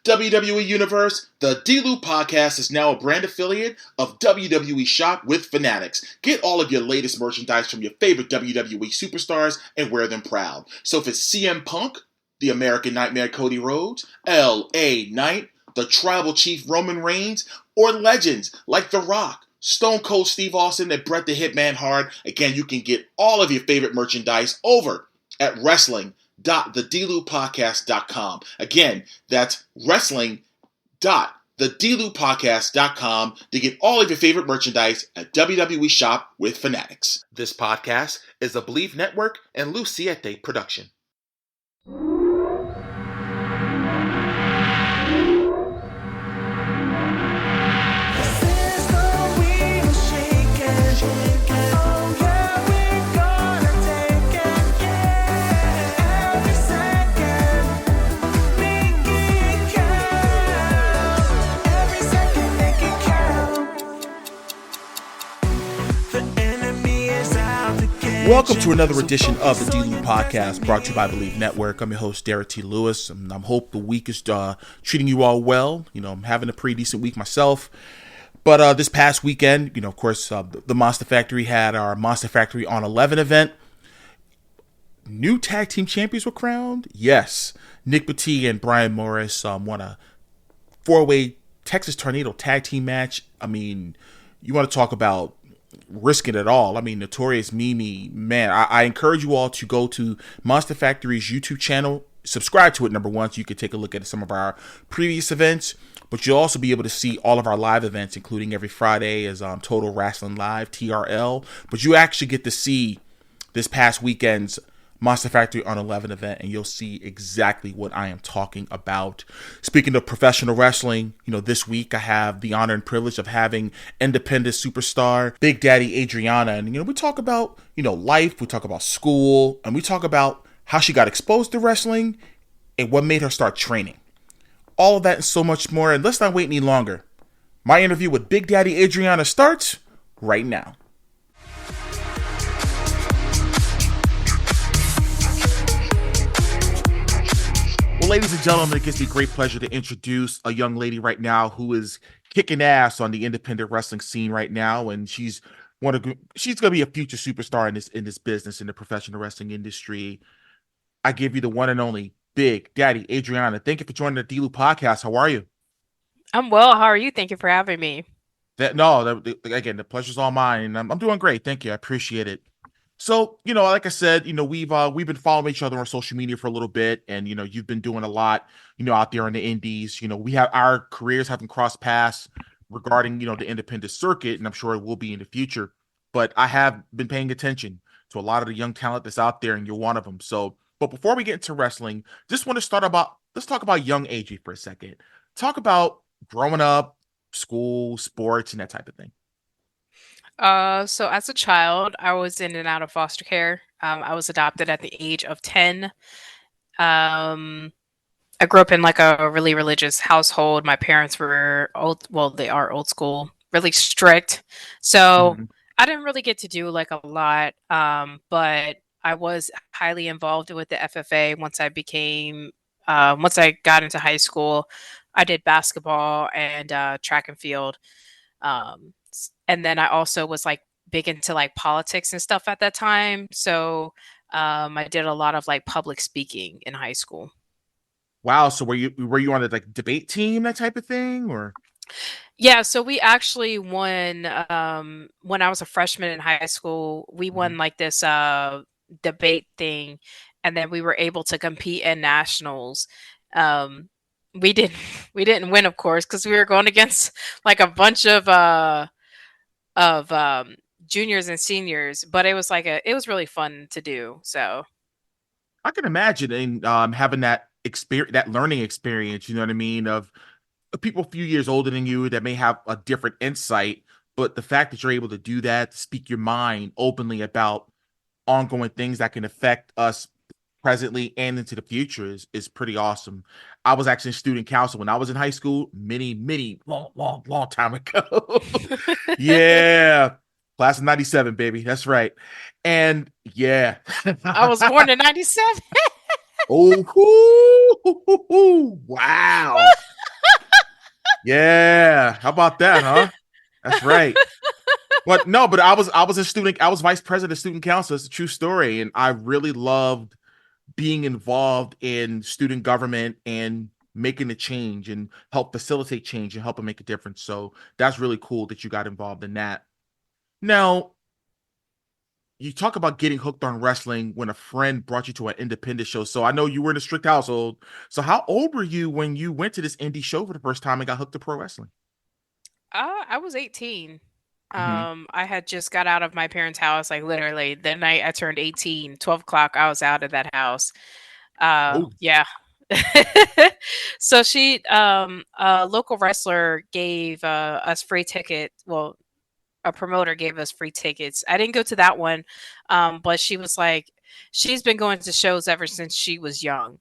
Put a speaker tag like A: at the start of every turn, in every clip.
A: WWE Universe, the D-Lew Podcast is now a brand affiliate of WWE Shop with Fanatics. Get all of your latest merchandise from your favorite WWE superstars and wear them proud. So if it's CM Punk, the American Nightmare Cody Rhodes, L.A. Knight, the Tribal Chief Roman Reigns, or legends like The Rock, Stone Cold Steve Austin, and Bret the Hitman Hart, again, you can get all of your favorite merchandise over at wrestling.thedlewpodcast.com. Again, that's wrestling.thedlewpodcast.com to get all of your favorite merchandise at WWE Shop with Fanatics. This podcast is a Believe Network and Siete production. Welcome to another edition of the D-Lew Podcast, brought to you by Believe Network. I'm your host, Derrick T. Lewis, and I hope the week is treating you all well. You know, I'm having a pretty decent week myself. But this past weekend, you know, of course, the Monster Factory had our Monster Factory on 11 event. New tag team champions were crowned. Yes, Nick Battista and Brian Morris won a 4-way Texas Tornado tag team match. I mean, you want to talk about risking it all. I mean, Notorious Mimi, man, I encourage you all to go to Monster Factory's YouTube channel, subscribe to it, number one, so you can take a look at some of our previous events, but you'll also be able to see all of our live events, including every Friday is Total Wrestling Live, TRL, but you actually get to see this past weekend's Monster Factory on 11 event, and you'll see exactly what I am talking about. Speaking of professional wrestling, you know, this week I have the honor and privilege of having independent superstar Big Daddy Adrianna, and you know, we talk about, you know, life, we talk about school, and we talk about how she got exposed to wrestling and what made her start training. All of that and so much more, and let's not wait any longer. My interview with Big Daddy Adrianna starts right now. Well, ladies and gentlemen, it gives me great pleasure to introduce a young lady right now who is kicking ass on the independent wrestling scene right now, and she's going to be a future superstar in this business, in the professional wrestling industry. I give you the one and only Big Daddy Adrianna. Thank you for joining the D-Lew Podcast. How are you?
B: I'm well. How are you? Thank you for having me.
A: Again, the pleasure's all mine. I'm doing great. Thank you. I appreciate it. So, you know, like I said, you know, we've been following each other on social media for a little bit, and you know, you've been doing a lot, you know, out there in the indies. You know, we have our careers haven't crossed paths regarding, you know, the independent circuit, and I'm sure it will be in the future. But I have been paying attention to a lot of the young talent that's out there, and you're one of them. So, but before we get into wrestling, let's talk about young AJ for a second. Talk about growing up, school, sports, and that type of thing.
B: So as a child, I was in and out of foster care. I was adopted at the age of 10. I grew up in like a really religious household. My parents were old, well, they are old school, really strict. So I didn't really get to do like a lot. But I was highly involved with the FFA once I got into high school. I did basketball and track and field. And then I also was like big into like politics and stuff at that time. So I did a lot of like public speaking in high school.
A: Wow. So were you on the like debate team, that type of thing, or?
B: Yeah. So we actually won when I was a freshman in high school. We won like this debate thing, and then we were able to compete in nationals. We didn't win, of course, because we were going against like a bunch of juniors and seniors, but it was really fun to do. So
A: I can imagine having that experience, that learning experience, you know what I mean, of people a few years older than you that may have a different insight, but the fact that you're able to do that, to speak your mind openly about ongoing things that can affect us presently and into the future is pretty awesome. I was actually in student council when I was in high school, many long time ago. Yeah, class of 97, baby. That's right. And yeah,
B: I was born in 97.
A: Oh, wow. Yeah. How about that, huh? That's right. But no, but I was vice president of student council. It's a true story. And I really loved being involved in student government and making a change and help facilitate change and help make a difference. So that's really cool that you got involved in that. Now, you talk about getting hooked on wrestling when a friend brought you to an independent show. So I know you were in a strict household. So how old were you when you went to this indie show for the first time and got hooked to pro wrestling?
B: I was 18.
A: Hmm.
B: I had just got out of my parents' house, like literally the night I turned 18, 12 o'clock, I was out of that house.
A: Oh,
B: Yeah. So a local wrestler gave us free ticket. Well, a promoter gave us free tickets. I didn't go to that one, but she was like, she's been going to shows ever since she was young.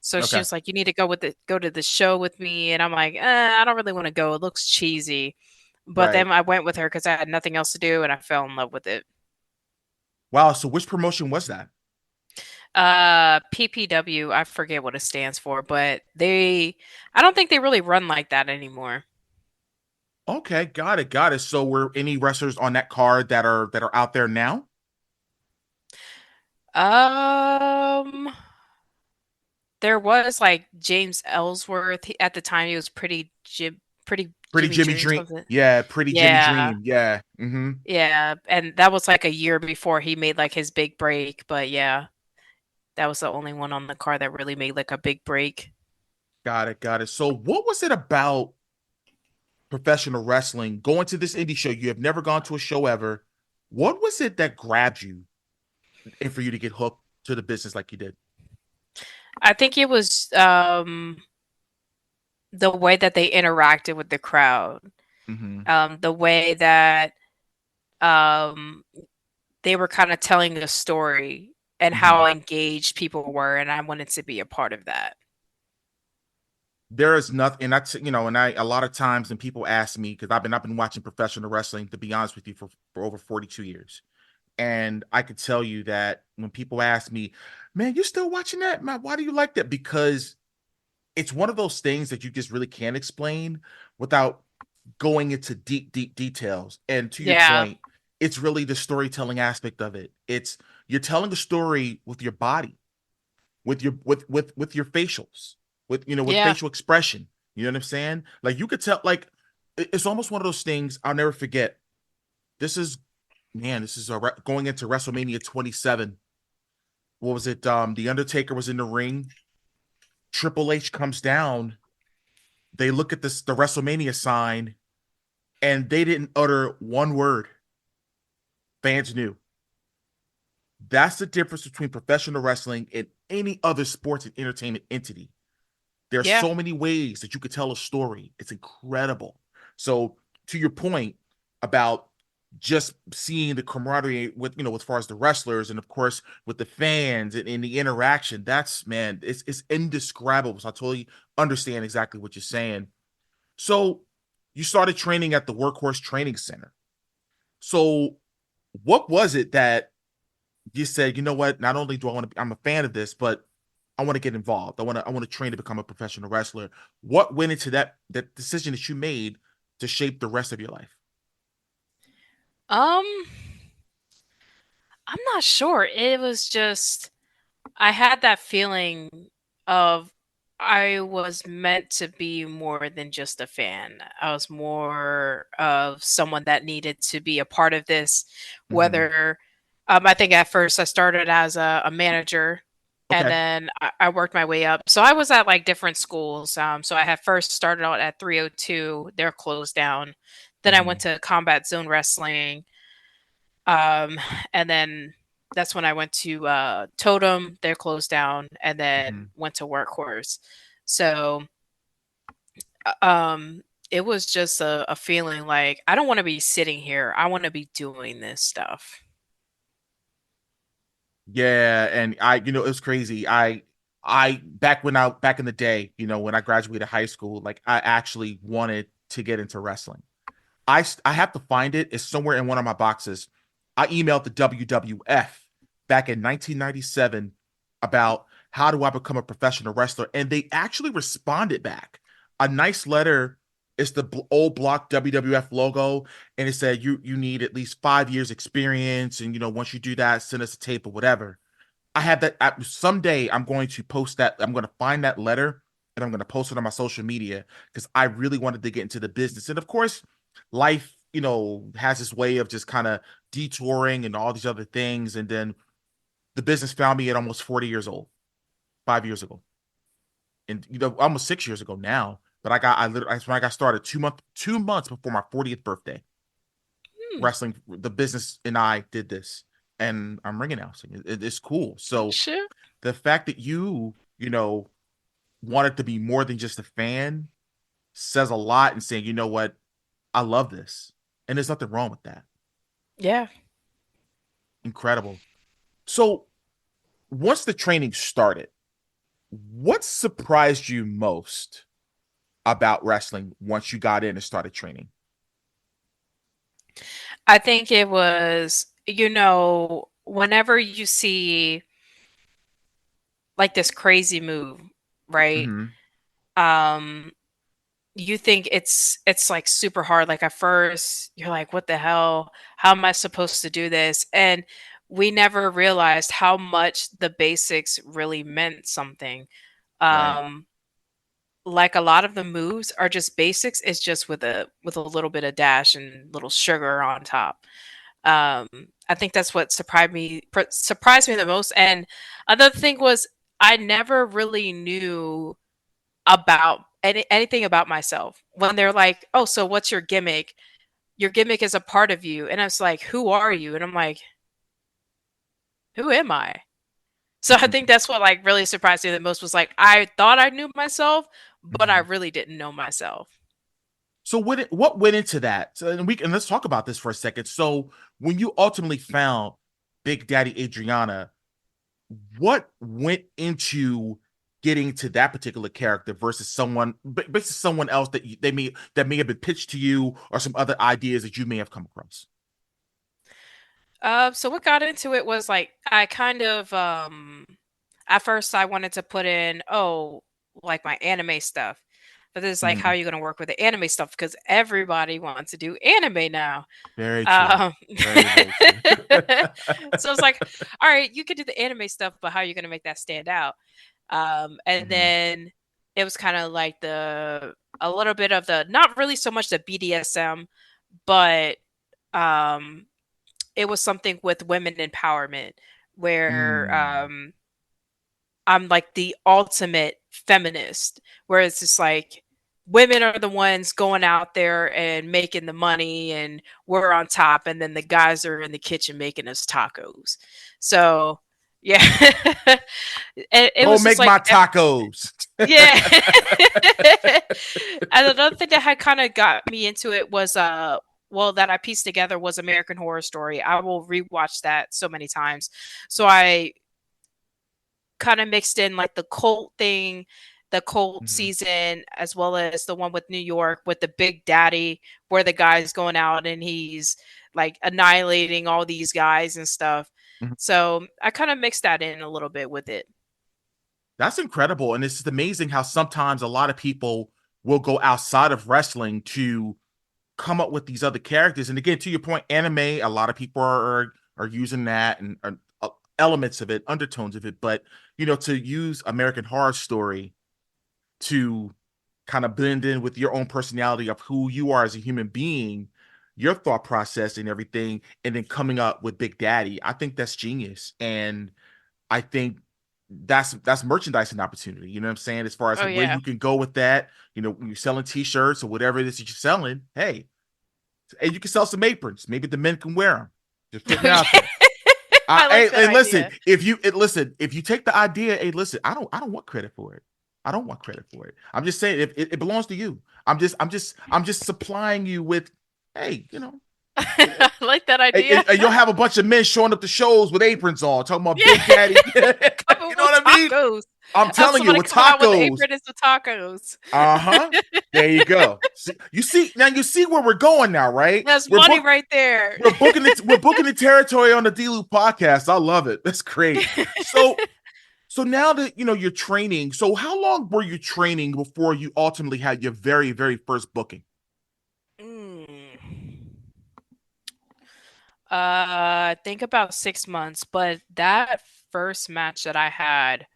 B: So she
A: okay.
B: was like, "You need to go to the show with me." And I'm like, I don't really want to go. It looks cheesy. But then
A: Right.
B: I went with her because I had nothing else to do, and I fell in love with it.
A: Wow. So which promotion was that?
B: PPW, I forget what it stands for, but I don't think they really run like that anymore.
A: Okay, got it, got it. So were any wrestlers on that card that are out there now?
B: Um, there was like James Ellsworth. At the time, he was pretty
A: Pretty
B: Jimmy
A: Jimmy
B: Dream
A: Dream.
B: something.
A: Yeah, pretty Jimmy
B: Yeah,
A: Dream. Yeah. Mm-hmm.
B: yeah, and that was like a year before he made like his big break. But yeah, that was the only one on the card that really made like a big break.
A: Got it, got it. So what was it about professional wrestling going to this indie show? You have never gone to a show ever. What was it that grabbed you and for you to get hooked to the business like you did?
B: I think it was the way that they interacted with the crowd,
A: Mm-hmm.
B: the way that um, they were kind of telling a story and
A: Mm-hmm.
B: how engaged people were, and I wanted to be a part of that.
A: There is nothing, and that's and I a lot of times when people ask me because I've been watching professional wrestling to be honest with you for over 42 years. And I could tell you that when people ask me, man, you still watching that? Man, why do you like that? Because it's one of those things that you just really can't explain without going into deep, deep details. And to your
B: Yeah,
A: point, it's really the storytelling aspect of it. It's you're telling a story with your body, with your with your facials, with
B: yeah,
A: facial expression. You know what I'm saying? Like you could tell, like it's almost one of those things I'll never forget. This is this is going into WrestleMania 27. What was it? The Undertaker was in the ring. Triple H comes down. They look at the WrestleMania sign, and they didn't utter one word. Fans knew. That's the difference between professional wrestling and any other sports and entertainment entity. There are
B: yeah,
A: so many ways that you could tell a story. It's incredible. So, to your point about just seeing the camaraderie with as far as the wrestlers and of course with the fans and the interaction, that's man, it's indescribable. So I totally understand exactly what you're saying. So you started training at the Workhorse Training Center. So what was it that you said, you know what, not only do I want to I'm a fan of this, but I want to get involved. I want to train to become a professional wrestler. What went into that decision that you made to shape the rest of your life?
B: um, I'm not sure. It was just I had that feeling of I was meant to be more than just a fan. I was more of someone that needed to be a part of this.
A: Mm-hmm.
B: Whether I think at first I started as a manager, and
A: Okay.
B: then I worked my way up. So I was at like different schools. So I had first started out at 302. They're closed down. Then I
A: Mm-hmm.
B: went to Combat Zone Wrestling. Um, and then that's when I went to Totem. They're closed down, and
A: Mm-hmm.
B: then went to Workhorse. So um, it was just a feeling like I don't want to be sitting here. I want to be doing this stuff.
A: Yeah, and it was crazy. I back in the day, when I graduated high school, like I actually wanted to get into wrestling. I have to find it. It's somewhere in one of my boxes. I emailed the WWF back in 1997 about how do I become a professional wrestler, and they actually responded back a nice letter It's the old block WWF logo, and it said you need at least 5 years experience, and once you do that, send us a tape or whatever. I had that. Someday I'm going to post that. I'm going to find that letter and I'm going to post it on my social media because I really wanted to get into the business. And of course, life, has this way of just kind of detouring and all these other things. And then the business found me at almost 40 years old, 5 years ago, and almost 6 years ago now. But that's when I got started 2 months before my 40th birthday. Wrestling, the business and I did this. And I'm ring announcing. It's cool. So
B: Sure.
A: the fact that wanted to be more than just a fan says a lot, and saying, you know what, I love this. And there's nothing wrong with that.
B: Yeah.
A: Incredible. So once the training started, what surprised you most about wrestling once you got in and started training?
B: I think it was, whenever you see like this crazy move, right?
A: Mm-hmm.
B: Um, you think it's like super hard. Like at first, you're like, what the hell? How am I supposed to do this? And we never realized how much the basics really meant something.
A: Right.
B: Um, like a lot of the moves are just basics. It's just with a little bit of dash and little sugar on top. Um, I think that's what surprised me the most. And another thing was I never really knew about anything about myself. When they're like, "Oh, so what's your gimmick?" Your gimmick is a part of you, and I was like, "Who are you?" And I'm like, "Who am I?" So I think that's what like really surprised me the most was like I thought I knew myself, but I really didn't know myself.
A: So what went into that? So, and let's talk about this for a second. So when you ultimately found Big Daddy Adrianna, what went into getting to that particular character versus someone else that may have been pitched to you, or some other ideas that you may have come across?
B: So what got into it was like I kind of at first I wanted to put in like my anime stuff. But it's like how
A: Mhm.
B: are you gonna work with the anime stuff? Because everybody wants to do anime now.
A: Very true.
B: Um,
A: Very, very true.
B: so it's like, all right, you could do the anime stuff, but how are you gonna make that stand out? And
A: Mhm.
B: then it was kind of like a little bit of the not really so much the BDSM, but um it was something with women empowerment where
A: Mm.
B: I'm like the ultimate feminist, where it's just like women are the ones going out there and making the money and we're on top and then the guys are in the kitchen making us tacos. So yeah. It
A: Go
B: was just
A: make
B: like
A: my tacos.
B: yeah. And another thing that had kind of got me into it was well that I pieced together was American Horror Story. I will rewatch that so many times. So I kind of mixed in like the cult thing, the cult
A: Mhm.
B: season, as well as the one with New York with the Big Daddy, where the guy's going out and he's like annihilating all these guys and stuff.
A: Mhm.
B: So I kind of mixed that in a little bit with it.
A: That's incredible. And it's just amazing how sometimes a lot of people will go outside of wrestling to come up with these other characters. And again, to your point, anime, a lot of people are using that, and elements of it, undertones of it. But to use American Horror Story to kind of blend in with your own personality of who you are as a human being, your thought process and everything, and then coming up with Big Daddy, I think that's genius. And I think that's merchandising opportunity. You know what I'm saying? As far as
B: Oh
A: where
B: yeah.
A: you can go with that, when you're selling t-shirts or whatever it is that you're selling, hey, and you can sell some aprons. Maybe the men can wear them. Just putting it out
B: Okay.
A: there.
B: I like that
A: Hey, listen,
B: idea.
A: if you take the idea, hey, listen, I don't want credit for it. I don't want credit for it. I'm just saying it belongs to you. I'm just supplying you with, hey,
B: I like that idea.
A: and you'll have a bunch of men showing up to shows with aprons on, talking about Big
B: Yeah.
A: Daddy. You know
B: Covered with
A: what I mean?
B: tacos.
A: I'm
B: Have
A: telling you,
B: somebody
A: with
B: coming out with the
A: tacos.
B: apron is the tacos.
A: Uh-huh. There you go. You see where we're going now, right?
B: That's money right there.
A: We're booking the territory on the D-Lew podcast. I love it. That's great. So So now that you're training, so how long were you training before you ultimately had your very, very first booking?
B: I think about 6 months, but that first match that I had,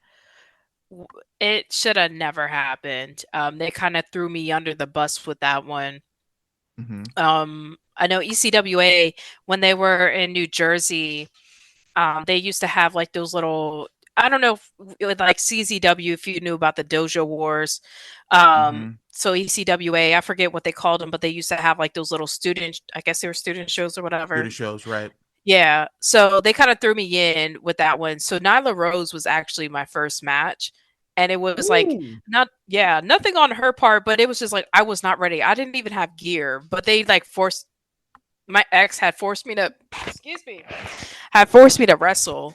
B: it should have never happened. They kind of threw me under the bus with that one.
A: Mm-hmm.
B: I know ECWA, when they were in New Jersey, they used to have like those little, I don't know if, with like CZW, if you knew about the Dojo Wars.
A: Mm-hmm.
B: So ECWA, I forget what they called them, but they used to have like those little student, I guess they were student shows or whatever.
A: Theater shows, right?
B: Yeah. So they kind of threw me in with that one. So Nyla Rose was actually my first match. And it was like
A: Ooh.
B: nothing on her part, but it was just like I was not ready. I didn't even have gear, but they like forced my ex had forced me to excuse me, had forced me to wrestle.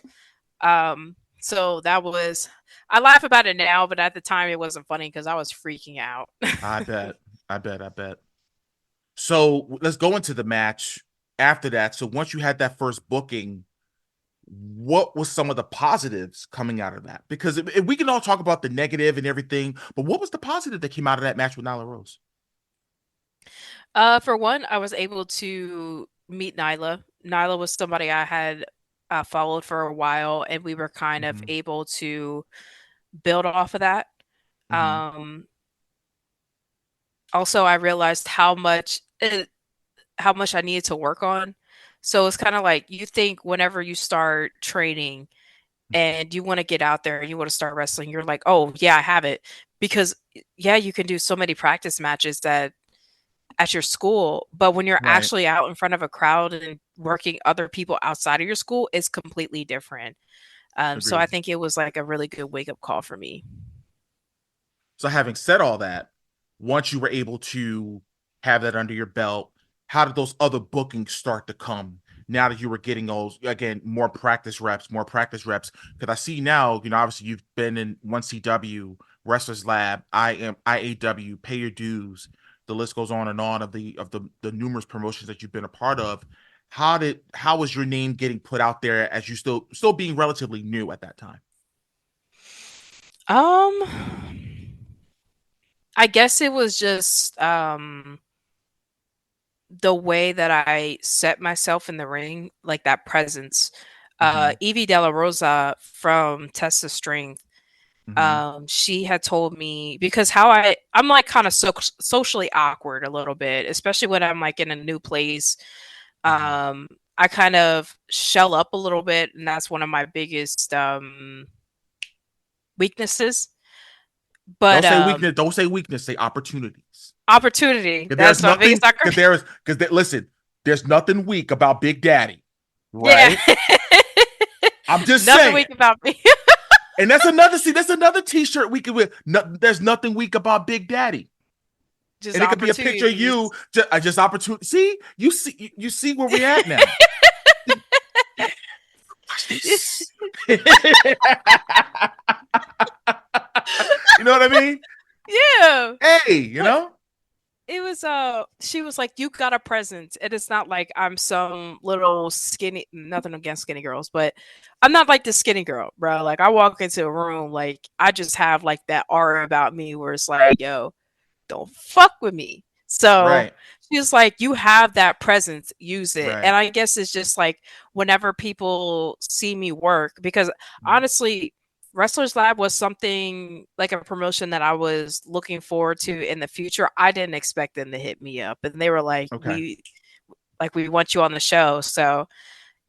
B: So that was, I laugh about it now, but at the time it wasn't funny because I was freaking out.
A: I bet. I bet. So let's go into the match after that. So once you had that first booking, what was some of the positives coming out of that? Because if we can all talk about the negative and everything, but what was the positive that came out of that match with Nyla Rose?
B: For one, I was able to meet Nyla. Nyla was somebody I had followed for a while, and we were kind of
A: Mm-hmm.
B: able to build off of that.
A: Mm-hmm.
B: Um, Also, I realized how much I needed to work on. So it's kind of like you think whenever you start training and you want to get out there and you want to start wrestling, you're like, oh yeah, I have it. Because yeah, you can do so many practice matches that at your school, but when you're
A: Right.
B: actually out in front of a crowd and working other people outside of your school, it's completely different. So I
A: Agreed.
B: think it was like a really good wake up call for me.
A: So having said all that, once you were able to have that under your belt, how did those other bookings start to come? Now that you were getting those again, more practice reps, more practice reps. Because I see now, obviously you've been in 1CW, Wrestlers Lab, I am IAW, Pay Your Dues. The list goes on and on of the numerous promotions that you've been a part of. How was your name getting put out there as you still being relatively new at that time?
B: Um, I guess it was just the way that I set myself in the ring, like that presence.
A: Mm-hmm.
B: Evie Della Rosa from Test of Strength,
A: Mm-hmm.
B: she had told me because I'm like kind of socially awkward a little bit, especially when I'm like in a new place.
A: Mm-hmm.
B: Um, I kind of shell up a little bit, and that's one of my biggest weaknesses.
A: Don't
B: But
A: say weakness. Don't say weakness. Say opportunities.
B: opportunity,
A: Because there's
B: that's my biggest
A: nothing.
B: awkward.
A: Listen. There's nothing weak about Big Daddy,
B: Yeah.
A: right? I'm just
B: Nothing
A: saying.
B: weak about me.
A: And that's another. See, that's another T-shirt we could wear. No, there's nothing weak about Big Daddy,
B: Just
A: and it could be a picture of
B: opportunities.
A: you. Just opportunity. See, you see where we're at now. Watch this. You know what I mean?
B: Yeah.
A: Hey,
B: But it was she was like, you got a presence. And it's not like I'm some little skinny, nothing against skinny girls, but I'm not like the skinny girl, bro. Like I walk into a room, like I just have like that aura about me where it's like, yo, don't fuck with me. So
A: right,
B: she was like, you have that presence, use it.
A: right.
B: And I guess it's just like whenever people see me work, because honestly, Wrestlers Lab was something like a promotion that I was looking forward to in the future. I didn't expect them to hit me up, and they were like,
A: Okay.
B: we want you on the show." So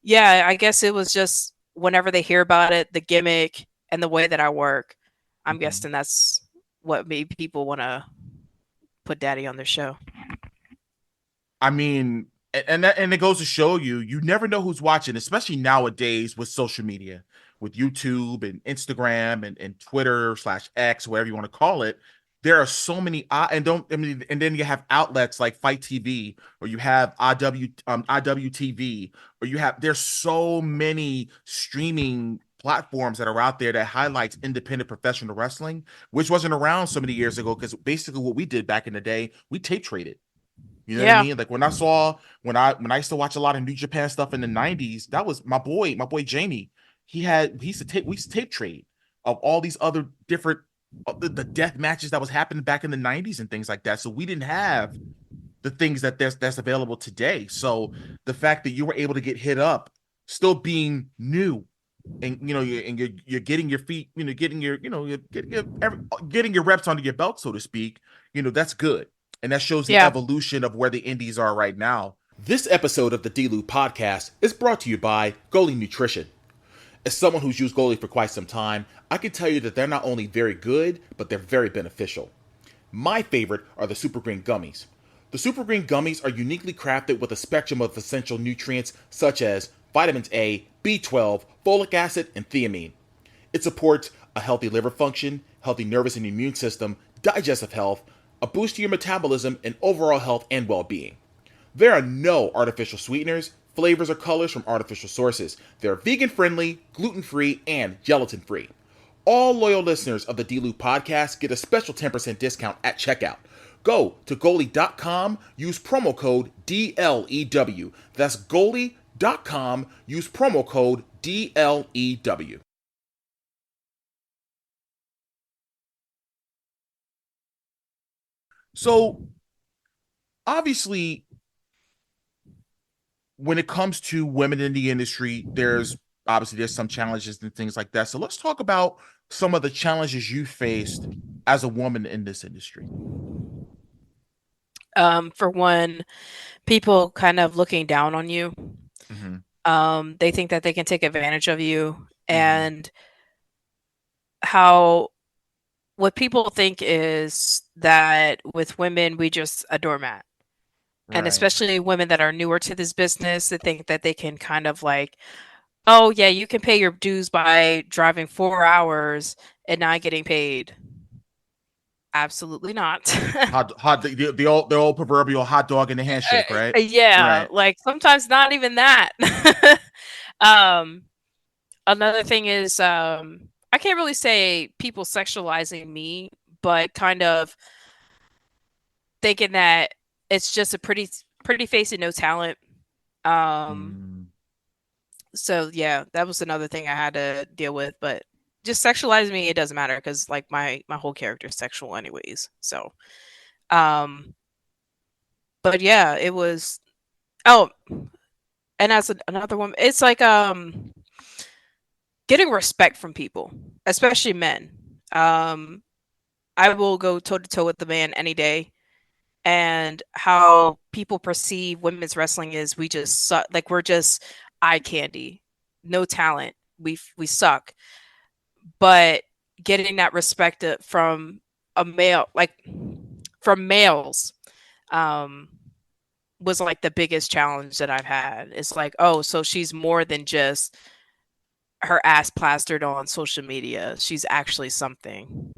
B: yeah, I guess it was just whenever they hear about it, the gimmick and the way that I work, I'm
A: Mhm.
B: guessing that's what made people want to put Daddy on their show.
A: I mean, and it goes to show you, you never know who's watching, especially nowadays with social media, with YouTube and Instagram and Twitter/X, whatever you want to call it. There are so many, and then you have outlets like Fight TV, or you have IWTV, or there's so many streaming platforms that are out there that highlights independent professional wrestling, which wasn't around so many years ago. Because basically, what we did back in the day, we tape traded. You know what I
B: Yeah.
A: mean? Like when I used to watch a lot of New Japan stuff in the 90s, that was my boy Jamie. We used to tape trade. of all these other different the death matches that was happening back in the 90s and things like that. So we didn't have the things that's available today. So the fact that you were able to get hit up, still being new, and you're getting your feet, getting your you're getting your reps under your belt, so to speak. That's good, and that shows the
B: Yeah.
A: evolution of where the indies are right now. This episode of the D-Lew Podcast is brought to you by Goalie Nutrition. As someone who's used Goalie for quite some time, I can tell you that they're not only very good, but they're very beneficial. My favorite are the Super Green Gummies. The Super Green Gummies are uniquely crafted with a spectrum of essential nutrients such as vitamins A, B12, folic acid, and thiamine. It supports a healthy liver function, healthy nervous and immune system, digestive health, a boost to your metabolism, and overall health and well-being. There are no artificial sweeteners, flavors, or colors from artificial sources. They're vegan-friendly, gluten-free, and gelatin-free. All loyal listeners of the D-Lew Podcast get a special 10% discount at checkout. Go to goalie.com, use promo code DLEW. That's goalie.com, use promo code DLEW. So, obviously, when it comes to women in the industry, there's some challenges and things like that. So let's talk about some of the challenges you faced as a woman in this industry.
B: For one, people kind of looking down on you. They think that they can take advantage of you, and what people think is that with women, we just a doormat. And
A: Right.
B: especially women that are newer to this business, they think that they can kind of like, oh yeah, you can pay your dues by driving 4 hours and not getting paid. Absolutely not.
A: The old proverbial hot dog in the handshake, right?
B: Yeah,
A: Right.
B: like sometimes not even that. Another thing is, I can't really say people sexualizing me, but kind of thinking that it's just a pretty face and no talent. So yeah, that was another thing I had to deal with. But just sexualizing me, it doesn't matter because like my whole character is sexual anyways. So, but yeah, it was. Oh, and as another one, it's like getting respect from people, especially men. I will go toe to toe with the man any day. And how people perceive women's wrestling is we just suck, like we're just eye candy, no talent. We suck. But getting that respect from a male, like from males, was like the biggest challenge that I've had. It's like, oh, so she's more than just her ass plastered on social media. She's actually something.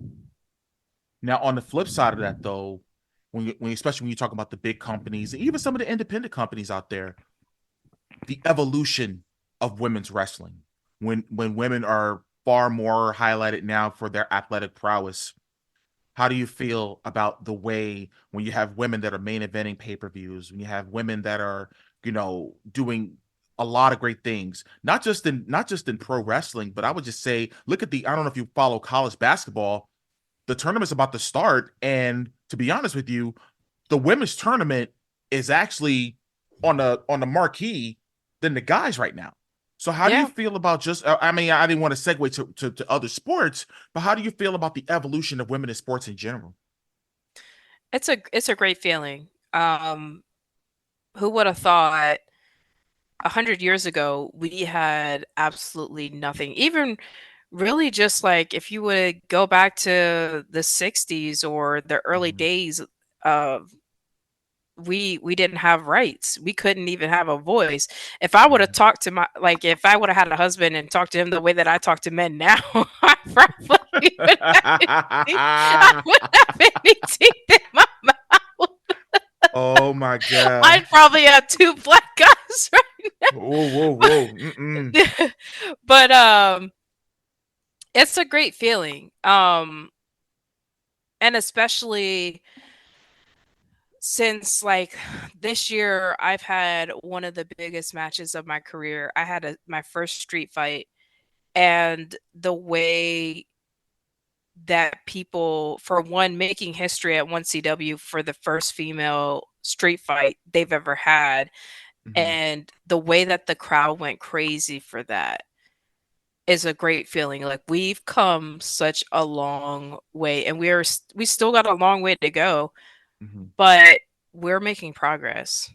A: Now, on the flip side of that, though, especially when you talk about the big companies, even some of the independent companies out there, the evolution of women's wrestling, when women are far more highlighted now for their athletic prowess. How do you feel about the way when you have women that are main eventing pay-per-views, when you have women that are, doing a lot of great things, not just in pro wrestling, but I would just say, look at I don't know if you follow college basketball, the tournament's about to start, and to be honest with you, the women's tournament is actually on the marquee than the guys right now. So how do you feel about just, I mean, I didn't want to segue to other sports, but how do you feel about the evolution of women in sports in general?
B: It's a great feeling. Who would have thought 100 years ago we had absolutely nothing? Even really just like if you would go back to the 60s or the early days of we didn't have rights. We couldn't even have a voice. If I would have talked to if I would have had a husband and talked to him the way that I talk to men now, I probably would I wouldn't have any teeth in my mouth.
A: Oh my God.
B: I'd probably have two black guys right now.
A: Whoa.
B: But it's a great feeling. And especially since like this year I've had one of the biggest matches of my career. I had my first street fight, and the way that people, for one, making history at 1CW for the first female street fight they've ever had,
A: Mm-hmm.
B: and the way that the crowd went crazy for that is a great feeling. Like, we've come such a long way, and we still got a long way to go,
A: Mm-hmm.
B: but we're making progress.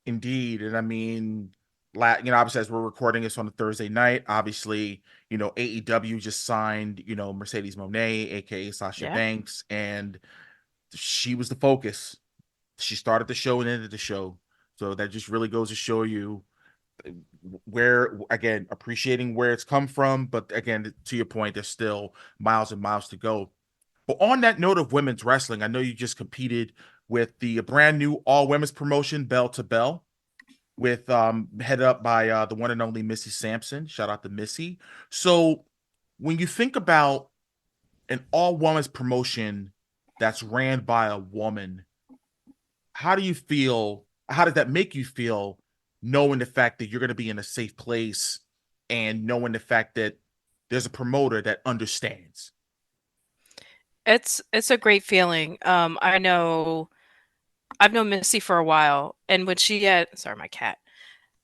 A: Indeed. And I mean, obviously, as we're recording this on a Thursday night, obviously, AEW just signed, Mercedes Moné, aka Sasha
B: Yeah.
A: Banks, and she was the focus. She started the show and ended the show. So that just really goes to show you where, again, appreciating where it's come from. But again, to your point, there's still miles and miles to go. But on that note of women's wrestling, I know you just competed with the brand new all women's promotion, Bell to Bell, with headed up by the one and only Missy Sampson. Shout out to Missy. So when you think about an all women's promotion that's ran by a woman, how do you feel? How does that make you feel, knowing the fact that you're going to be in a safe place and knowing the fact that there's a promoter that understands?
B: It's a great feeling. I've known Missy for a while, and when she had, sorry, my cat,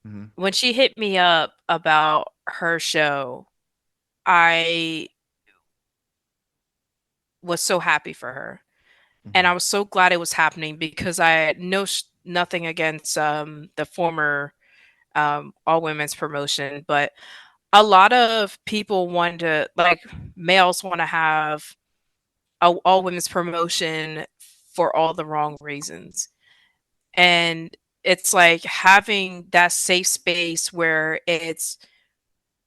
A: Mm-hmm.
B: when she hit me up about her show, I was so happy for her. And
A: Mm-hmm.
B: I was so glad it was happening, because I had nothing against the former all women's promotion, but a lot of people want to, like, males want to have a all women's promotion for all the wrong reasons. And it's like having that safe space where it's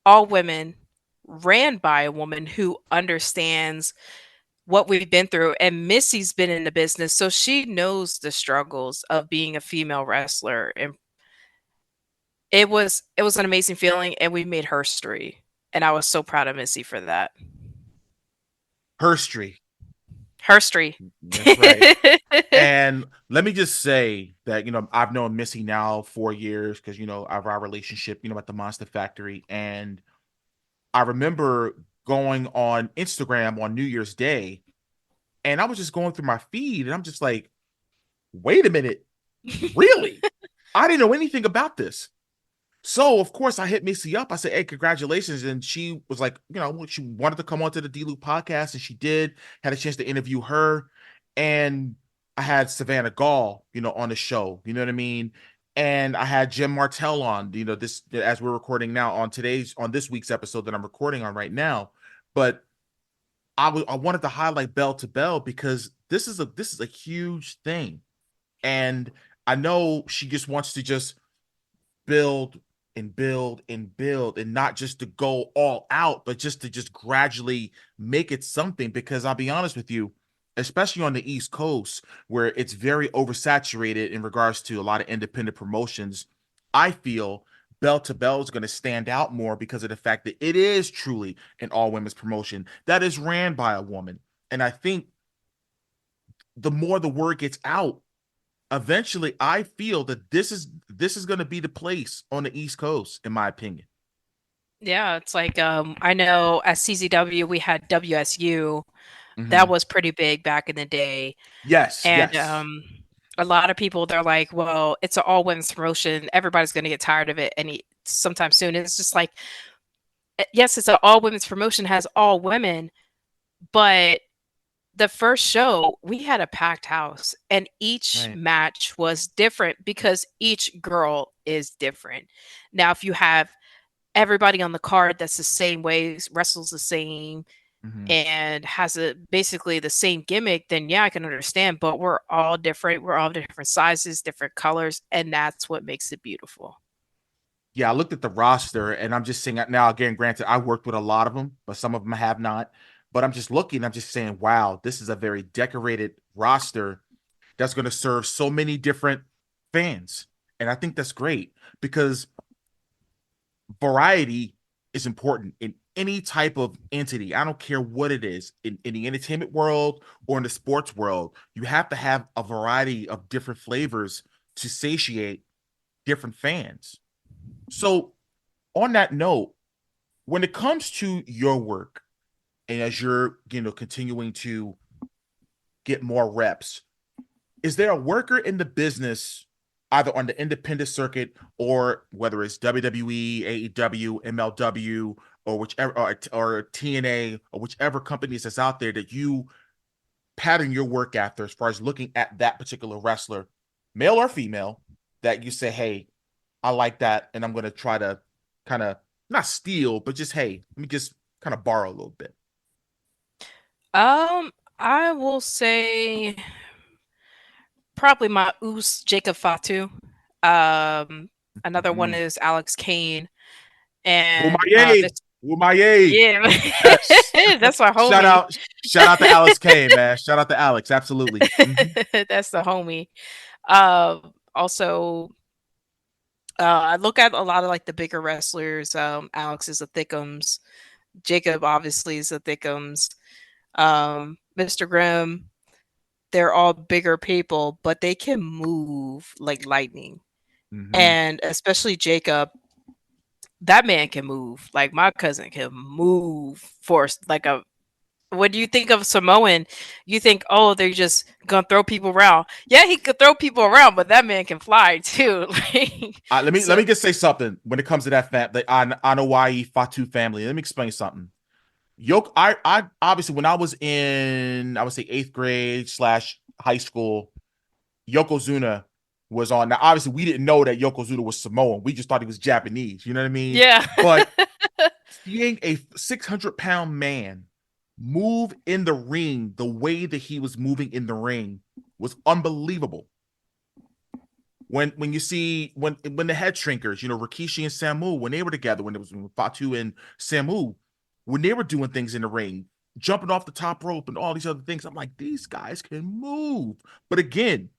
B: all women, ran by a woman who understands what we've been through. And Missy's been in the business, so she knows the struggles of being a female wrestler. And it was an amazing feeling, and we made history. And I was so proud of Missy for that.
A: Herstory.
B: History.
A: That's right. And let me just say that, I've known Missy now 4 years because, of our relationship, at the Monster Factory. And I remember going on Instagram on New Year's Day, and I was just going through my feed, and I'm just like, wait a minute, really? I didn't know anything about this. So, of course, I hit Missy up. I said, hey, congratulations. And she was like, she wanted to come onto the D-Lew podcast, and she did. Had a chance to interview her. And I had Savannah Gall, on the show. You know what I mean? And I had Jim Martell on, this, as we're recording now, on this week's episode that I'm recording on right now. But I wanted to highlight Bell to Bell because this is a huge thing. And I know she just wants to just build and build and build, and not just to go all out, but just to just gradually make it something. Because I'll be honest with you, especially on the East Coast, where it's very oversaturated in regards to a lot of independent promotions, I feel Bell to Bell is going to stand out more because of the fact that it is truly an all women's promotion that is ran by a woman. And I think the more the word gets out, eventually I feel that this is going to be the place on the East Coast, in my opinion.
B: Yeah, it's like, I know at CZW we had WSU. That
A: Hmm.
B: was pretty big back in the day.
A: Yes,
B: And
A: yes.
B: a lot of people, they're like, well, it's an all women's promotion. Everybody's going to get tired of it sometime soon. And it's just like, yes, it's an all women's promotion, has all women, but the first show, we had a packed house, and each
A: Right.
B: match was different because each girl is different. Now, if you have everybody on the card that's the same way, wrestles the same,
A: Hmm.
B: and has basically the same gimmick, then yeah, I can understand. But we're all different. We're all different sizes, different colors, and that's what makes it beautiful.
A: Yeah, I looked at the roster, and I'm just saying, now, again, granted, I worked with a lot of them, but some of them I have not. But I'm just looking, I'm just saying, wow, this is a very decorated roster that's going to serve so many different fans. And I think that's great because variety is important in any type of entity. I don't care what it is, in the entertainment world or in the sports world. You have to have a variety of different flavors to satiate different fans. So, on that note, when it comes to your work, and as you're, continuing to get more reps, is there a worker in the business, either on the independent circuit or whether it's WWE, AEW, MLW, or whichever, or TNA, or whichever companies that's out there that you pattern your work after, as far as looking at that particular wrestler, male or female, that you say, hey, I like that, and I'm going to try to kind of not steal, but just, hey, let me just kind of borrow a little bit.
B: I will say probably my Oos Jacob Fatu. Um, Another one
A: Mm.
B: is Alex Kane, and
A: Wumaye, Wumaye.
B: yeah,
A: Yes.
B: that's my
A: shout
B: homie.
A: out, shout out to Alex Kane, man. Shout out to Alex. Absolutely. Mm-hmm.
B: That's the homie. Also, I look at a lot of like the bigger wrestlers. Alex is a Thickums. Jacob obviously is a Thickums. Mr. Grimm. They're all bigger people, but they can move like lightning.
A: Mm-hmm.
B: And especially Jacob, that man can move. Like my cousin can move for like a when you think of Samoan, you think, oh, they're just gonna throw people around. Yeah, he could throw people around, but that man can fly too.
A: Let
B: So
A: me just say something when it comes to that the Anawai Fatu family. Let me explain something. I obviously, when I was in, I would say, eighth grade slash high school, Yokozuna was on. Now, obviously, we didn't know that Yokozuna was Samoan. We just thought he was Japanese. You know what I mean?
B: yeah.
A: But seeing a 600-pound man move in the ring the way that he was moving in the ring was unbelievable. When you see when the head shrinkers, Rikishi and Samu, when they were together, when it was Fatu and Samu, when they were doing things in the ring, jumping off the top rope and all these other things, I'm like, these guys can move. But again,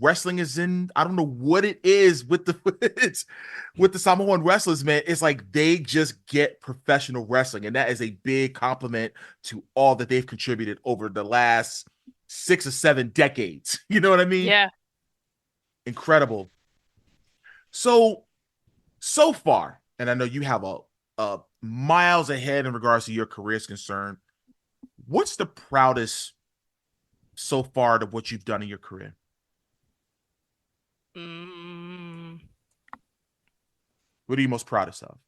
A: wrestling is in, I don't know what it is with the with the Samoan wrestlers, man. It's like they just get professional wrestling, and that is a big compliment to all that they've contributed over the last 6 or 7 decades. You know what I mean?
B: Yeah.
A: Incredible. So far, and I know you have a miles ahead in regards to your career is concerned. What's the proudest so far of what you've done in your career?
B: Mm,
A: What are you most proudest of?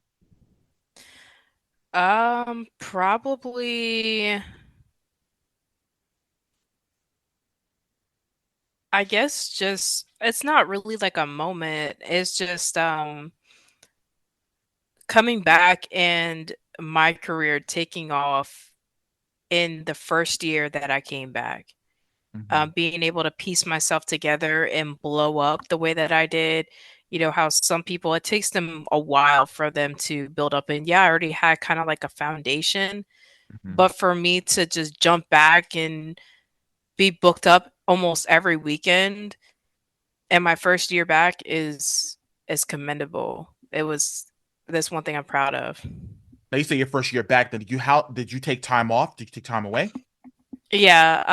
B: Probably I guess just it's not really like a moment. It's just coming back and my career taking off in the first year that I came back.
A: Mm-hmm.
B: Being able to piece myself together and blow up the way that I did. You know, how some people, it takes them a while for them to build up. And yeah, I already had kind of like a foundation.
A: Mm-hmm.
B: But for me to just jump back and be booked up almost every weekend and my first year back is commendable. That's one thing I'm proud of.
A: Now you say your first year back. Then how did you take time off? Did you take time away?
B: Yeah,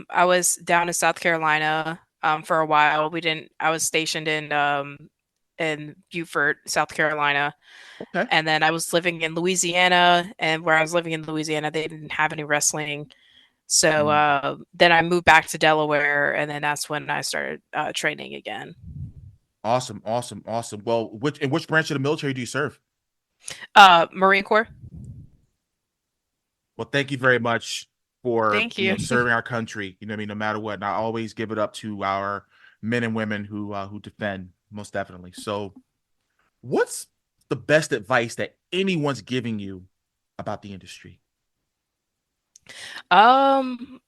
B: I was down in South Carolina for a while. We didn't I was stationed in Beaufort, South Carolina.
A: Okay.
B: And then I was living in Louisiana, and where I was living in Louisiana, they didn't have any wrestling. So
A: Mm.
B: then I moved back to Delaware, and then that's when I started training again.
A: Awesome, awesome, awesome. Well, which branch of the military do you serve?
B: Marine Corps.
A: Well, thank you very much for
B: Thank you.
A: serving our country. You know what I mean, no matter what. And I always give it up to our men and women who defend, most definitely. So, what's the best advice that anyone's giving you about the industry?
B: Um,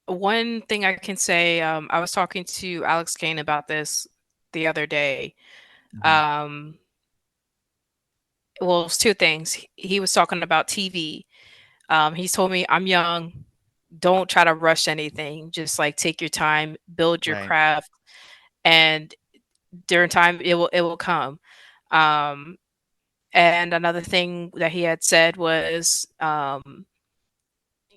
B: One thing I can say, I was talking to Alex Kane about this the other day.
A: Mhm.
B: Um, well, it was two things. He was talking about TV. He's told me I'm young. Don't try to rush anything. Just like take your time, build your
A: Right.
B: craft, and during time it will come. Um, and another thing that he had said was,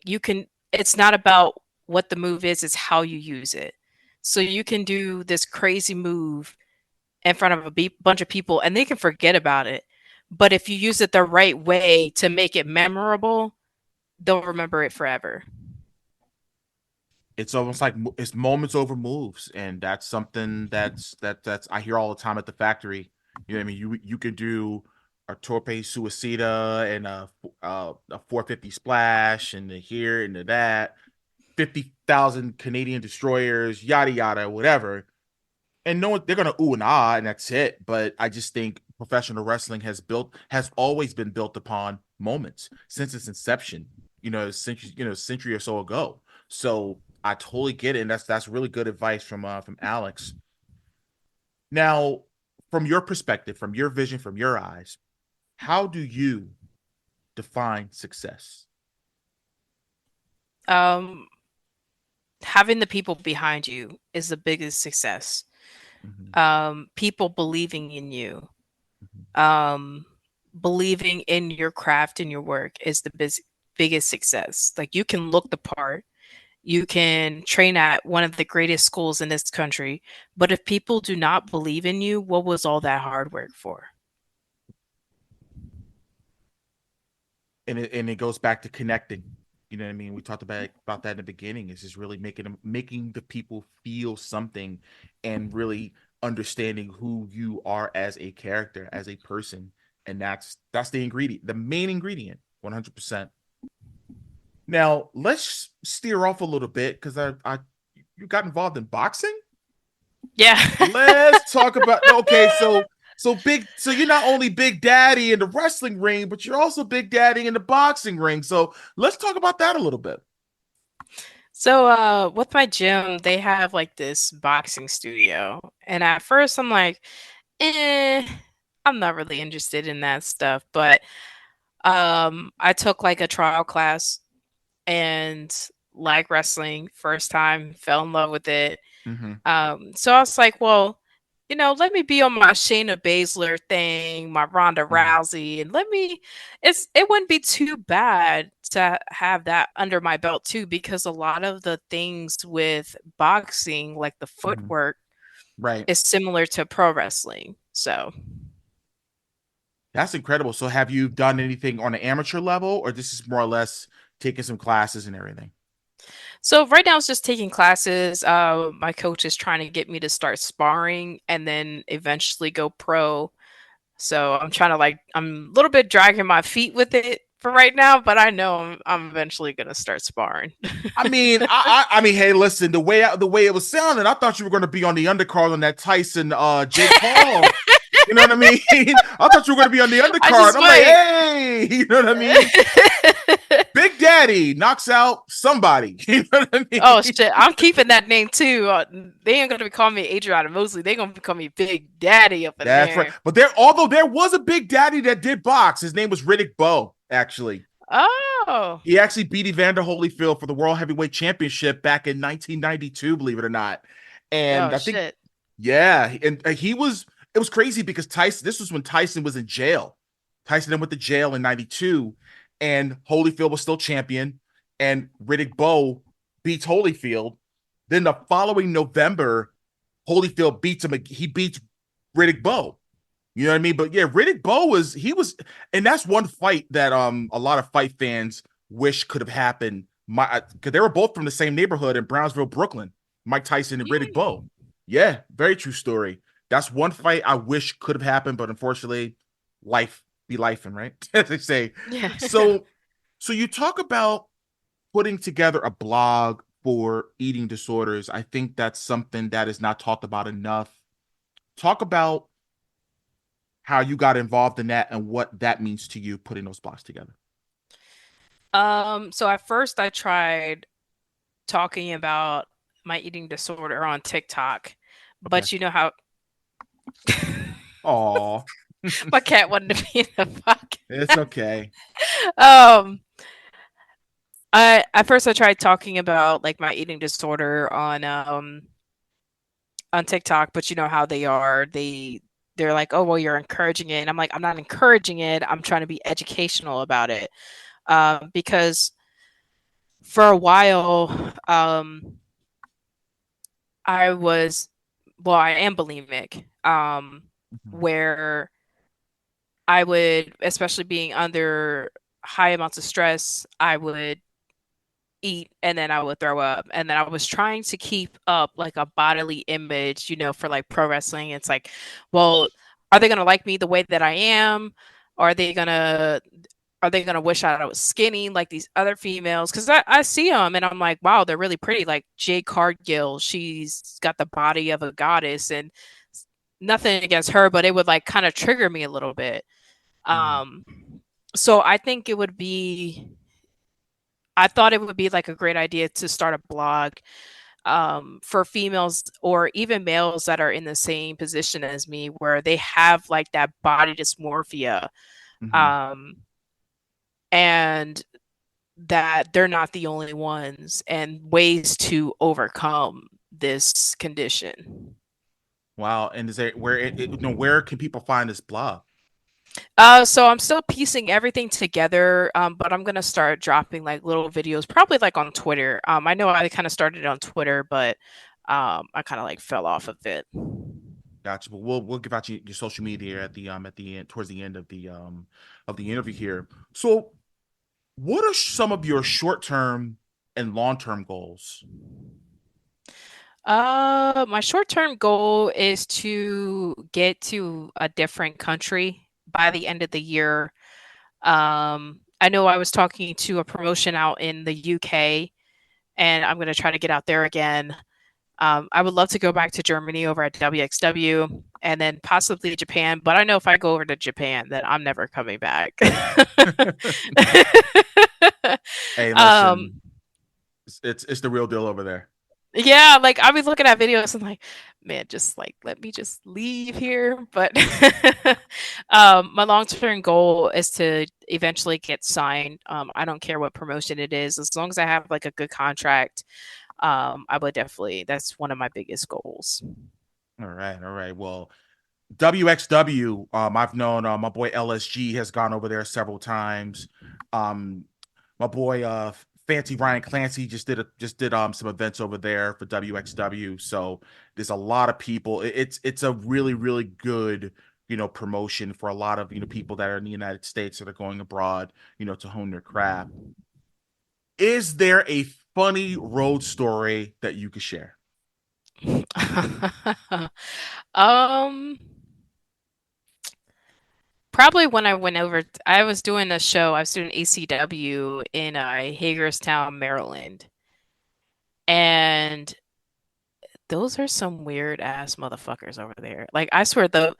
B: you can. It's not about what the move is; it's how you use it. So you can do this crazy move in front of a bunch of people, and they can forget about it. But if you use it the right way to make it memorable, they'll remember it forever.
A: It's almost like it's moments over moves, and that's something that's I hear all the time at the factory. You know what I mean? You could do a torpe suicida and a 450 splash and the here and the that, 50,000 Canadian destroyers, yada yada, whatever, and no one they're gonna ooh and ah, and that's it. But I just think professional wrestling has always been built upon moments since its inception. Century or so ago. So I totally get it, and that's really good advice from Alex. Now, from your perspective, from your vision, from your eyes, how do you define success?
B: Um, Having the people behind you is the biggest success.
A: Mm-hmm.
B: People believing in you,
A: Mm-hmm.
B: um, believing in your craft and your work is the biggest success. Like you can look the part, you can train at one of the greatest schools in this country, but if people do not believe in you, what was all that hard work for?
A: And it goes back to connecting. You know what I mean? We talked about that in the beginning. Is just really making the people feel something, and really understanding who you are as a character, as a person, and that's the ingredient, the main ingredient, 100%. Now let's steer off a little bit because I you got involved in boxing.
B: Yeah.
A: Let's talk about okay, so you're not only Big Daddy in the wrestling ring, but you're also Big Daddy in the boxing ring. So let's talk about that a little bit.
B: So with my gym, they have like this boxing studio. And at first I'm like, eh, I'm not really interested in that stuff. But I took like a trial class and like wrestling first time, fell in love with it.
A: Mm-hmm.
B: So I was like, well, let me be on my Shayna Baszler thing, my Ronda
A: Mm-hmm.
B: Rousey, and it wouldn't be too bad to have that under my belt too, because a lot of the things with boxing, like the
A: Mm-hmm.
B: footwork,
A: Right.
B: is similar to pro wrestling. So
A: That's incredible. So have you done anything on an amateur level, or this is more or less taking some classes and everything?
B: So right now it's just taking classes. My coach is trying to get me to start sparring and then eventually go pro. So I'm trying to I'm a little bit dragging my feet with it for right now, but I know I'm eventually gonna start sparring.
A: I mean, hey, listen, the way it was sounding, I thought you were going to be on the undercard on that Tyson Jake Paul. You know what I mean? I thought you were going to be on the
B: I
A: undercard.
B: just
A: I'm like,
B: wait.
A: hey, you know what I mean? Big Daddy knocks out somebody. You know what I
B: Oh
A: mean?
B: shit, I'm keeping that name too. They ain't gonna be calling me Adriana Mosley. They gonna be calling me Big Daddy up in
A: That's right.
B: there.
A: But although there was a Big Daddy that did box, his name was Riddick Bowe. Actually,
B: Oh,
A: he actually beat Evander Holyfield for the World Heavyweight Championship back in 1992. Believe it or not, and
B: oh
A: I think
B: shit.
A: yeah, and he was. It was crazy because Tyson. This was when Tyson was in jail. Tyson then went to jail in '92, and Holyfield was still champion, and Riddick Bowe beats Holyfield. Then the following November, Holyfield beats him. He beats Riddick Bowe. You know what I mean? But yeah, Riddick Bowe was, and that's one fight that a lot of fight fans wish could have happened. Because they were both from the same neighborhood in Brownsville, Brooklyn. Mike Tyson and Riddick Bowe. Yeah, very true story. That's one fight I wish could have happened, but unfortunately, life be lifing, right? As they say.
B: Yeah.
A: So, so you talk about putting together a blog for eating disorders. I think that's something that is not talked about enough. Talk about how you got involved in that and what that means to you putting those blogs together.
B: So at first I tried talking about my eating disorder on TikTok,
A: Okay.
B: but you know how
A: Oh,
B: my cat wanted to be in the podcast.
A: it's okay.
B: Um, I at first I tried talking about like my eating disorder on TikTok, but you know how they are. They're like, "Oh, well, you're encouraging it." And I'm like, "I'm not encouraging it. I'm trying to be educational about it." Because for a while, I was, well, I am bulimic,
A: Mhm.
B: where I would, especially being under high amounts of stress, I would eat and then I would throw up. And then I was trying to keep up like a bodily image, for like pro wrestling. It's like, well, are they gonna like me the way that I am? Or are they gonna wish I was skinny like these other females? Because I see them and I'm like, wow, they're really pretty. Like Jade Cargill, she's got the body of a goddess, and nothing against her, but it would like kind of trigger me a little bit.
A: Mhm.
B: Um, so I thought it would be like a great idea to start a blog for females or even males that are in the same position as me, where they have like that body dysmorphia,
A: Mhm.
B: um, and that they're not the only ones, and ways to overcome this condition.
A: Wow. And is there where where can people find this blog?
B: So I'm still piecing everything together, but I'm gonna start dropping like little videos, probably like on Twitter. I know I kind of started on Twitter, but I kind of like fell off of it.
A: Gotcha. But we'll give out your social media at the end, towards the end of the interview here. So what are some of your short term and long term goals?
B: My short-term goal is to get to a different country by the end of the year. I know I was talking to a promotion out in the UK, and I'm going to try to get out there again. I would love to go back to Germany over at WXW, and then possibly Japan. But I know if I go over to Japan, then I'm never coming back.
A: Hey,
B: um,
A: listen, it's the real deal over there.
B: Yeah, like I'll be looking at videos and like, man, just like let me just leave here. But my long-term goal is to eventually get signed. I don't care what promotion it is, as long as I have like a good contract. I would definitely. That's one of my biggest goals.
A: All right, all right. Well, WXW, I've known my boy LSG has gone over there several times. Um, my boy Fancy Ryan Clancy just did some events over there for WXW. So there's a lot of people. It's a really really good promotion for a lot of people that are in the United States that are going abroad to hone their craft. Is there a funny road story that you could share?
B: um, Probably when I went over. I was doing a show. I was doing ACW in Hagerstown, Maryland, and those are some weird ass motherfuckers over there. Like I swear the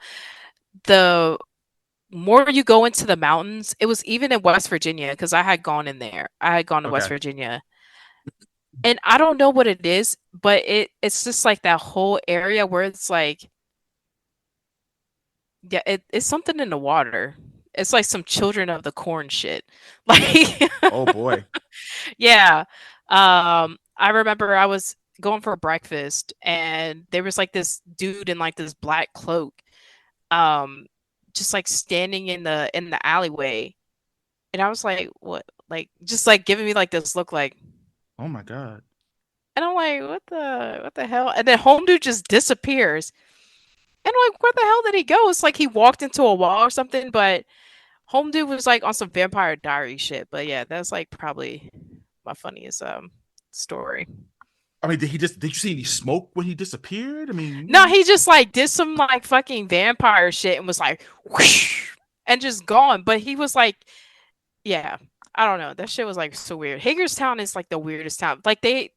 B: more you go into the mountains, it was even in West Virginia because I had gone in there. I had gone to West
A: Okay.
B: Virginia. And I don't know what it is, but it's just like that whole area where it's like, yeah, it's something in the water. It's like some children of the corn shit. Like
A: Oh boy.
B: yeah. I remember I was going for breakfast and there was like this dude in like this black cloak, um, just like standing in the alleyway. And I was like, what? Like, just like giving me like this look like,
A: Oh my God.
B: and I'm like, what the hell? And then home dude just disappears. And I'm like, where the hell did he go? It's like he walked into a wall or something, but home dude was like on some Vampire Diary shit. But yeah, that's like probably my funniest story.
A: I mean, did you see any smoke when he disappeared? I
B: No,
A: mean,
B: he just like did some like fucking vampire shit and was like whoosh, and just gone. But he was like, yeah, I don't know. That shit was like so weird. Hagerstown is like the weirdest town. Like they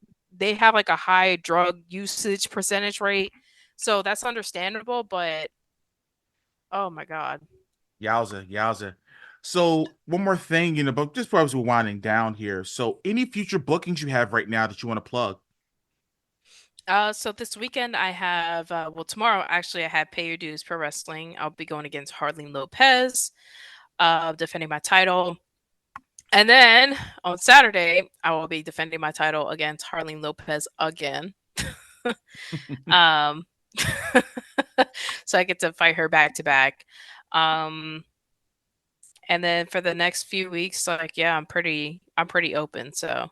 B: have like a high drug usage percentage rate. So that's understandable, but oh my God.
A: yowza, yowza. So one more thing, but just before I was winding down here. So any future bookings you have right now that you want to plug?
B: So this weekend I have well tomorrow actually I have Pay Your Dues Pro Wrestling. I'll be going against Harleen Lopez, defending my title. And then on Saturday, I will be defending my title against Harleen Lopez again. um so I get to fight her back to back. Um and then for the next few weeks, like yeah, I'm pretty open. So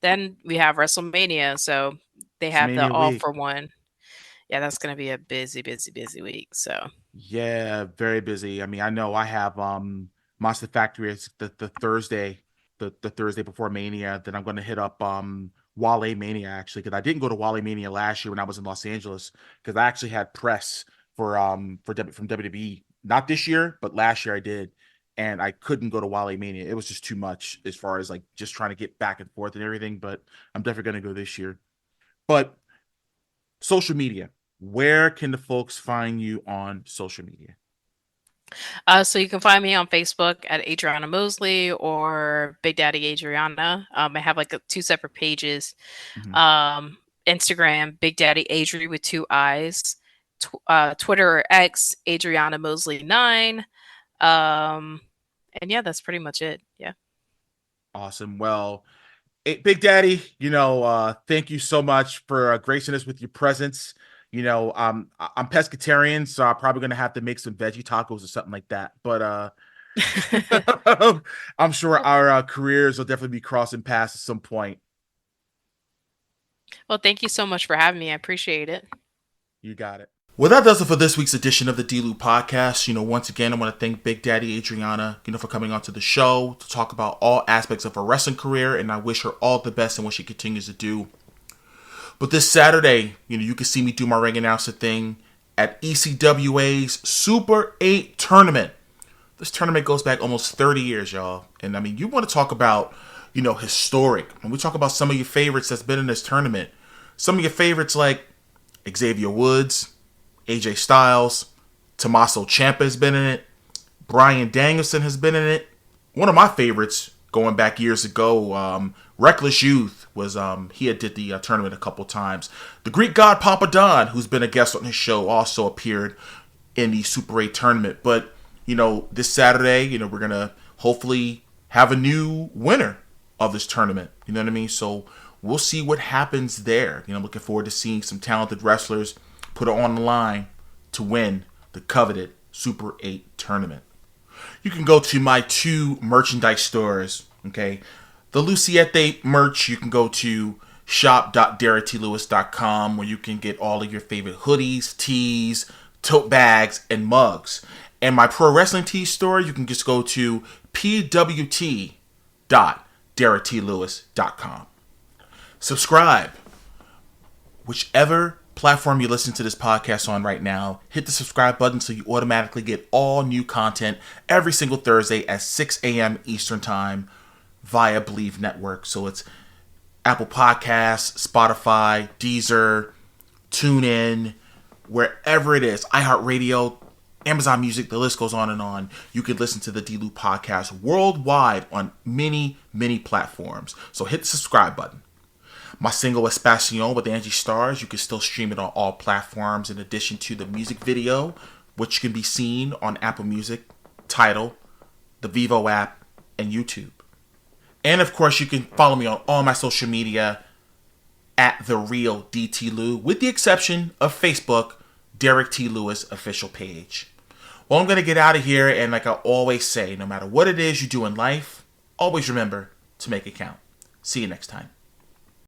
B: then we have WrestleMania, so they
A: It's
B: have the
A: Mania
B: all
A: week.
B: for one. Yeah, that's gonna be a busy, busy, busy week. So
A: Yeah, very busy. I mean, I know I have Monster Factory is the Thursday, the Thursday before Mania. Then I'm going to hit up Wale Mania actually, because I didn't go to Wale Mania last year when I was in Los Angeles, because I actually had press from WWE. Not this year, but last year I did, and I couldn't go to Wale Mania. It was just too much as far as like just trying to get back and forth and everything. But I'm definitely going to go this year. But social media, where can the folks find you on social media?
B: So you can find me on Facebook at Adriana Mosley or Big Daddy Adrianna. I have like two separate pages.
A: Mhm.
B: Um, Instagram, Big Daddy Adri with two eyes. Twitter or X, Adriana Mosley 9. Um, and yeah, that's pretty much it. Yeah.
A: Awesome. Well, Big Daddy, thank you so much for gracing us with your presence. I'm pescatarian, so I'm probably gonna have to make some veggie tacos or something like that. But I'm sure our careers will definitely be crossing paths at some point.
B: Well, thank you so much for having me. I appreciate it.
A: You got it. Well, that does it for this week's edition of the D-Lew Podcast. Once again, I want to thank Big Daddy Adrianna, for coming onto the show to talk about all aspects of her wrestling career, and I wish her all the best in what she continues to do. But this Saturday, you can see me do my ring announcer thing at ECWA's Super 8 tournament. This tournament goes back almost 30 years, y'all. And I mean, you want to talk about, historic. When we talk about some of your favorites that's been in this tournament, some of your favorites like Xavier Woods, AJ Styles, Tommaso Ciampa has been in it. Bryan Danielson has been in it. One of my favorites going back years ago, Reckless Youth was he had did the tournament a couple times. The Greek God Papa Don, who's been a guest on his show, also appeared in the Super 8 tournament. But this Saturday, we're gonna hopefully have a new winner of this tournament. You know what I mean? So we'll see what happens there. Looking forward to seeing some talented wrestlers put it on the line to win the coveted Super 8 tournament. You can go to my two merchandise stores, okay? The Siete merch, you can go to shop.derricklewis.com, where you can get all of your favorite hoodies, tees, tote bags, and mugs. And my pro wrestling tee store, you can just go to pwt.derricklewis.com. Subscribe. Whichever platform you listen to this podcast on right now, hit the subscribe button so you automatically get all new content every single Thursday at 6 a.m. Eastern Time via Believe Network. So it's Apple Podcasts, Spotify, Deezer, TuneIn, wherever it is, iHeartRadio, Amazon Music, the list goes on and on. You can listen to the D-Lew Podcast worldwide on many, many platforms. So hit the subscribe button. My single Espacion with Angie Stars, you can still stream it on all platforms in addition to the music video, which can be seen on Apple Music, Tidal, the Vivo app, and YouTube. And of course, you can follow me on all my social media at The Real DT Lew, with the exception of Facebook, Derrick T. Lewis official page. Well, I'm going to get out of here, and like I always say, no matter what it is you do in life, always remember to make it count. See you next time.